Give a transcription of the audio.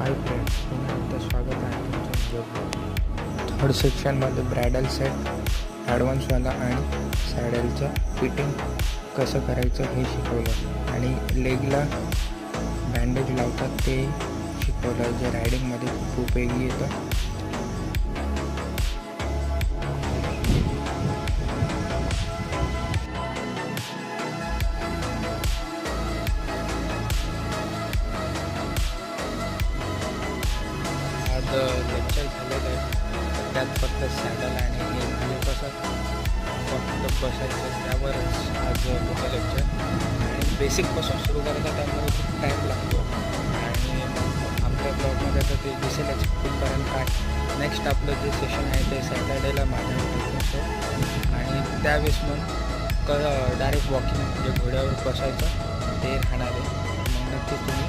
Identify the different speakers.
Speaker 1: Hi friends, पुन्हा एकदा स्वागत आहे तुमचं माझ्या थर्ड सेक्शनमध्ये ब्रायडल सेट, ॲडव्हान्सवाला आणि सॅडलचं फिटिंग कसं करायचं हे शिकवलं आणि लेगला बँडेज लावतात ते शिकवलं, जे रायडिंगमध्ये खूप उपयोगी येतं. आज लेक्चर झालेलं आहे, त्यात फक्त सॅडल आणि हे म्हणजे कसं फक्त बसायचं त्यावरच आज होतं लेक्चर. आणि बेसिकपासून सुरू करायचं त्यामुळे खूप टाईम लागतो आणि आपल्या ब्लॉगमध्ये तर ते दिसेलच कुठपर्यंत काय. नेक्स्ट आपलं जे सेशन आहे ते सॅटर्डेला माझ्या असं, आणि त्यावेळेस मग डायरेक्ट वॉकिंग म्हणजे घोड्यावर बसायचं ते राहणार आहे. मग नक्कीच तुम्ही